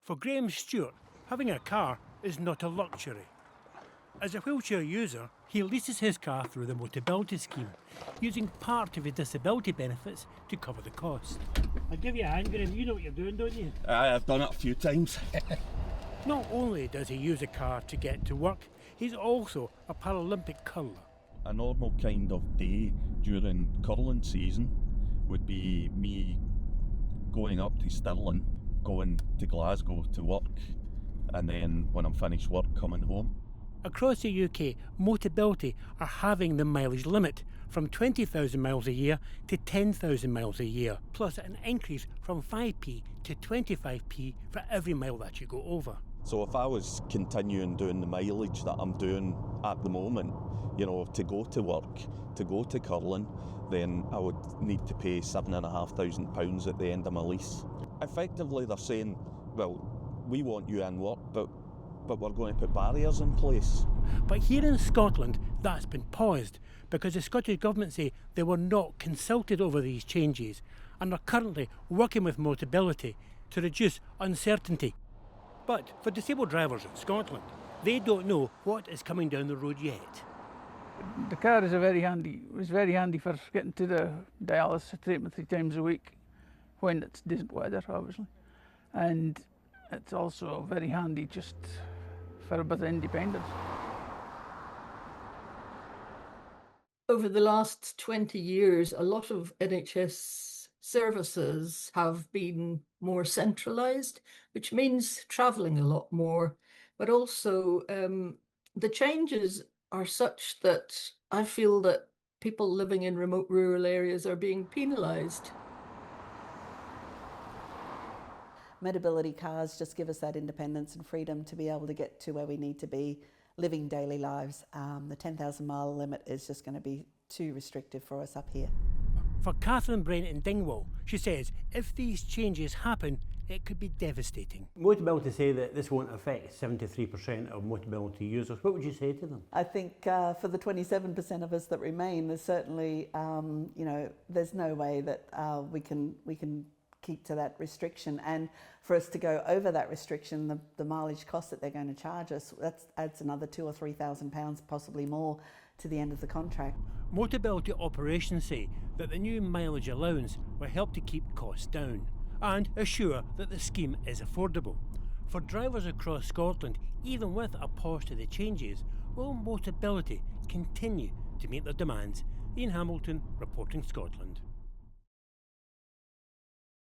For Graham Stewart, having a car is not a luxury. As a wheelchair user, he leases his car through the Motability scheme, using part of his disability benefits to cover the cost. I'll give you a hand, Graham. You know what you're doing, don't you? I've done it a few times. Not only does he use a car to get to work, he's also a Paralympic curler. A normal kind of day during curling season would be me going up to Stirling, going to Glasgow to work, and then when I'm finished work, coming home. Across the UK, Motability are halving the mileage limit from 20,000 miles a year to 10,000 miles a year, plus an increase from 5p to 25p for every mile that you go over. So if I was continuing doing the mileage that I'm doing at the moment, you know, to go to work, to go to curling, then I would need to pay £7,500 at the end of my lease. Effectively, they're saying, well, we want you in work, but we're going to put barriers in place. But here in Scotland, that's been paused because the Scottish Government say they were not consulted over these changes and are currently working with Motability to reduce uncertainty. But for disabled drivers in Scotland, they don't know what is coming down the road yet. The car is very handy for getting to the dialysis treatment 3 times a week when it's decent weather, obviously. And it's also very handy just for a bit of independence. Over the last 20 years, a lot of NHS services have been more centralised, which means travelling a lot more. But also the changes are such that I feel that people living in remote rural areas are being penalised. Motability cars just give us that independence and freedom to be able to get to where we need to be, living daily lives. The 10,000 mile limit is just going to be too restrictive for us up here. For Catherine Brent in Dingwall, she says if these changes happen, it could be devastating. Motability say that this won't affect 73% of Motability users. What would you say to them? I think for the 27% of us that remain, there's certainly, there's no way that we can keep to that restriction, and for us to go over that restriction, the mileage cost that they're going to charge us, that adds another £2,000 or £3,000, possibly more, to the end of the contract. Motability operations say that the new mileage allowance will help to keep costs down and assure that the scheme is affordable. For drivers across Scotland, even with a pause to the changes, will Motability continue to meet their demands? Ian Hamilton, reporting Scotland.